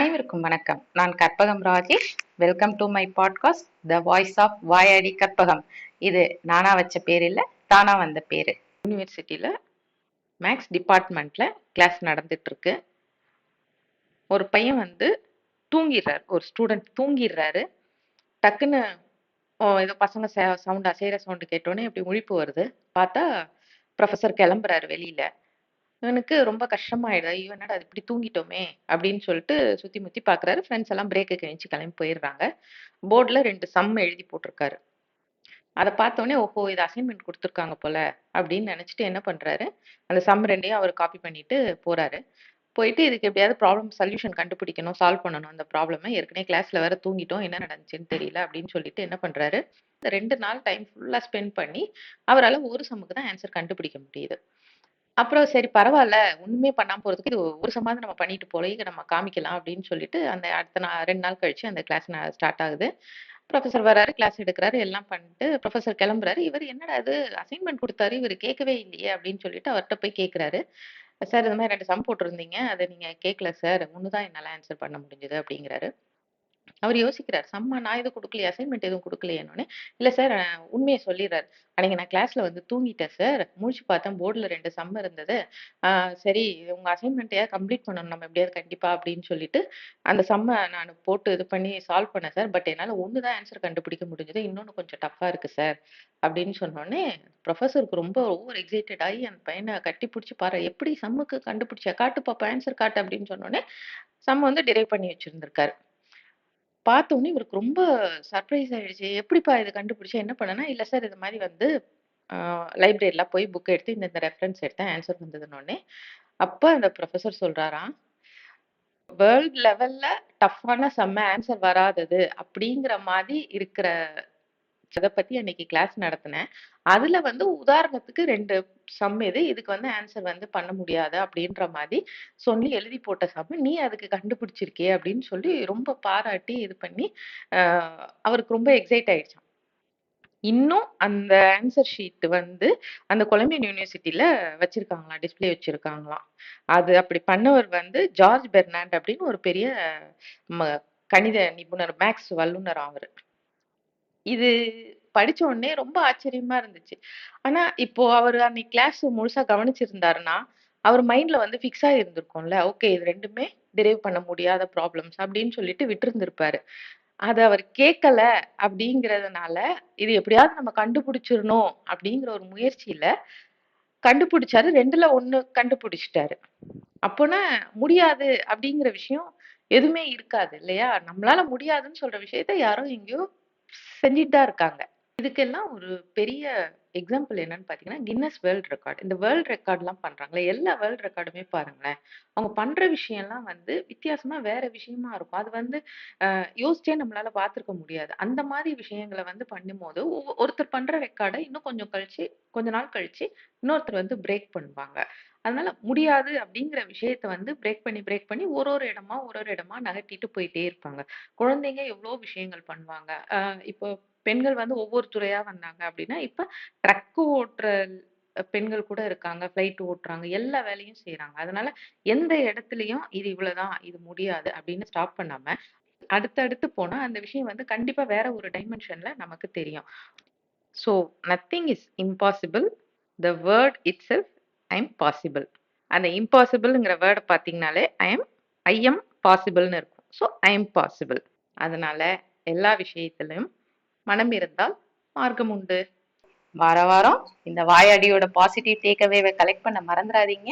அனைவருக்கும் வணக்கம். நான் Karpagam Rajesh. Welcome to my podcast the voice of Vayadi Karpagam. இது நானா வச்ச பேர் இல்ல, தானா வந்த பேரு. யூனிவர்சிட்டியில மேக்ஸ் டிபார்ட்மெண்ட்ல கிளாஸ் நடந்துட்டு இருக்கு. ஒரு பையன் தூங்கிடுறாரு. ஒரு ஸ்டூடெண்ட் தூங்கிடுறாரு. டக்குன்னு ஏதோ பசங்க சவுண்ட் அசைற சவுண்டு கேட்டோன்னே இப்படி முழிப்பு வருது. பார்த்தா ப்ரொஃபஸர் கிளம்புறாரு வெளியில. இவனுக்கு ரொம்ப கஷ்டமாயிடுது. ஐயோ! என்னடா இது இப்படி தூங்கிட்டோமே அப்படின்னு சொல்லிட்டு சுத்தி முத்தி பார்க்குறாரு. ஃப்ரெண்ட்ஸ் எல்லாம் பிரேக்குக்கு எந்திச்சு கிளம்பி போயிடுறாங்க. போர்டுல 2 சம் எழுதி போட்டிருக்காரு. அத பார்த்தோனே, ஓஹோ! இது அசைன்மென்ட் குடுத்துருக்காங்க போல அப்படின்னு நினைச்சுட்டு என்ன பண்றாரு, அந்த சம் 2யும் அவர் காப்பி பண்ணிட்டு போறாரு. போயிட்டு இதுக்கு எப்படியாவது ப்ராப்ளம் சொல்யூஷன் கண்டுபிடிக்கணும், சால்வ் பண்ணணும் அந்த ப்ராப்ளம. ஏற்கனவே கிளாஸ்ல வேற தூங்கிட்டோம். என்ன நடந்துச்சுன்னு தெரியல அப்படின்னு சொல்லிட்டு என்ன பண்றாரு, 2 நாள் டைம் ஃபுல்லா ஸ்பெண்ட் பண்ணி அவரால ஒரு சம்முக்கு தான் ஆன்சர் கண்டுபிடிக்க முடியுது. அப்புறம் சரி பரவால்ல. ஒண்ணுமே பண்ணாம போறதுக்கு இது ஒரு சமாவது நம்ம பண்ணிட்டு போல, இத நம்ம காமிக்கலாம் அப்படின்னு சொல்லிட்டு, அந்த அடுத்த 2 நாள் கழிச்சு அந்த கிளாஸ் ஸ்டார்ட் ஆகுது. ப்ரொஃபசர் வராரு, கிளாஸ் எடுக்குறாரு, எல்லாம் பண்ணிட்டு ப்ரொஃபசர் கிளம்புறாரு. இவரு என்னடா இது அசைன்மென்ட் குடுத்தாரு, இவரு கேட்கவே இல்லையே அப்படின்னு சொல்லிட்டு அவர்ட்ட போய் கேட்குறாரு. சார் இந்த மாரி 2 சம் போட்டிருந்தீங்க. அத நீங்க கேட்கல சார். 1 தான் என்னால ஆன்சர் பண்ண முடிஞ்சது அப்படிங்கிறாரு. அவர் யோசிக்கிறார். சம்மா நான் எதுவும் குடுக்கலையே, அசைன்மென்ட் எதுவும் குடுக்கலையேன்னோனே, இல்ல சார் உண்மைய சொல்லிர்றாரு. அன்னைக்கு நான் கிளாஸ்ல தூங்கிட்டேன் சார். முழிச்சு பார்த்தேன் போர்டுல 2 சம் இருந்தது. ஆ சரி உங்க அசைன்மென்ட்டையாவது கம்ப்ளீட் பண்ணணும் நம்ம எப்படியாவது கண்டிப்பா அப்படின்னு சொல்லிட்டு, அந்த சம்ம நானு போட்டு இது பண்ணி சால்வ் பண்ணேன் சார். பட் என்னால 1 தான் ஆன்சர் கண்டுபிடிக்க முடிஞ்சது. இன்னொன்னு கொஞ்சம் டஃப்பா இருக்கு சார். அப்படின்னு சொன்னோனே, ப்ரொஃபசருக்கு ரொம்ப ஓவர் எக்ஸைட்டட் ஆயி அந்த பையன கட்டி புடிச்சு பாரு எப்படி சம்முக்கு கண்டுபிடிச்ச? காட்டு பாப்பா ஆன்சர் காட்டு அப்படின்னு சொன்னோனே, சம் டிரைவ் பண்ணி வச்சிருந்திருக்காரு. பார்த்தோனே இவருக்கு ரொம்ப சர்ப்ரைஸ் ஆயிடுச்சு. "எப்படிப்பா இத கண்டுபிடிச்ச? என்ன பண்ணேன்னா?" "இல்ல சார் இது மாரி அ லைப்ரரில போய் புக் எடுத்து இந்த ரெஃபரன்ஸ் எடுத்தேன். ஆன்சர் வந்ததுன்னோனே." அப்ப அந்த புரொஃபசர் சொல்றாராம், "வேர்ல்ட் லெவல்ல டஃப்பான செம்ம ஆன்சர் வராதது அப்படிங்கிற மாரி இருக்கிற அத பத்தி அன்னைக்கு கிளாஸ் நடத்தினேன். அதுல உதாரணத்துக்கு 2 சம் இது. இதுக்கு ஆன்சர் பண்ண முடியாது அப்படின்ற மாரி சொல்லி எழுதி போட்ட சம். நீ அதுக்கு கண்டுபிடிச்சிருக்கியே அப்படின்னு சொல்லி ரொம்ப பாராட்டி இது பண்ணி, அ அவருக்கு ரொம்ப எக்ஸைட் ஆயிடுச்சாம். இன்னும் அந்த ஆன்சர் ஷீட் அந்த கொலம்பியன் யூனிவர்சிட்டில வச்சிருக்காங்களாம். டிஸ்ப்ளே வச்சிருக்காங்களாம். அது அப்படி பண்ணவர் ஜார்ஜ் பெர்னாண்ட் அப்படின்னு ஒரு பெரிய ம கணித நிபுணர், மேத்ஸ் வல்லுனர் அவரு. இது படிச்ச உடனே ரொம்ப ஆச்சரியமா இருந்துச்சு. ஆனா, இப்போ அவரு அன்னைக்கு கிளாஸ் முழுசா கவனிச்சிருந்தாருன்னா, அவர் மைண்ட்ல ஃபிக்ஸ் ஆயிருந்திருக்கும்ல. ஓகே இது 2மே டிரைவ் பண்ண முடியாத ப்ராப்ளம்ஸ் அப்படின்னு சொல்லிட்டு விட்டிருந்திருப்பாரு. அத அவர் கேட்கல அப்படிங்கிறதுனால, இது எப்படியாவது நம்ம கண்டுபிடிச்சிரணும் அப்படிங்கிற ஒரு முயற்சியில கண்டுபிடிச்சாரு. 2ல 1 கண்டுபிடிச்சுட்டாரு. அப்போனா முடியாது அப்படிங்கிற விஷயம் எதுவுமே இருக்காது இல்லையா? நம்மளால முடியாதுன்னு சொல்ற விஷயத்த யாரோ எங்கேயோ செஞ்சுட்டு தான் இருக்காங்க. இதுக்கெல்லாம் ஒரு பெரிய எக்ஸாம்பிள் என்னன்னு பார்த்தீங்கன்னா, கின்னஸ் வேர்ல்ட் ரெக்கார்ட். இந்த வேர்ல்ட் ரெக்கார்ட்லாம் பண்றாங்கல்ல, எல்லா வேர்ல்ட் ரெக்கார்டுமே பாருங்களேன். அவங்க பண்ற விஷயம்லாம் வித்தியாசமா வேற விஷயமா இருக்கும். அது யோசிச்சே நம்மளால பார்த்துருக்க முடியாது. அந்த மாரி விஷயங்கள பண்ணும்போது, ஒருத்தர் பண்ற ரெக்கார்ட இன்னும் கொஞ்சம் கழிச்சு, கொஞ்ச நாள் கழிச்சு இன்னொருத்தர் பிரேக் பண்ணுவாங்க. அதனால முடியாது அப்படிங்கிற விஷயத்த பிரேக் பண்ணி ஒரு ஒரு இடமா நகர்த்திட்டு போயிட்டே இருப்பாங்க. குழந்தைங்க எவ்வளோ விஷயங்கள் பண்ணுவாங்க. இப்போ பெண்கள் ஒவ்வொரு துறையா வந்தாங்க அப்படின்னா, இப்ப ட்ரக் ஓட்டுற பெண்கள் கூட இருக்காங்க. ஃப்ளைட் ஓட்டுறாங்க. எல்லா வேலையும் செய்றாங்க. அதனால எந்த இடத்துலயும் இது இவ்வளவுதான், இது முடியாது அப்படின்னு ஸ்டாப் பண்ணாம, அடுத்து போனா அந்த விஷயம் கண்டிப்பா வேற ஒரு டைமென்ஷன்ல நமக்கு தெரியும். So nothing is impossible. The word itself I am possible. அந்த இம்பாசிபிள்ங்கிற வேர்ட பார்த்தீங்கனாலே ஐ எம் பாசிபிள்னு இருக்கும். So I am possible. அதனால எல்லா விஷயத்திலும் மனம் இருந்தால் மார்க்கம் உண்டு. வாரம் வாரம் இந்த வாயாடியோட பாசிட்டிவ் டேக் அவேவை கலெக்ட் பண்ண மறந்துடாதீங்க.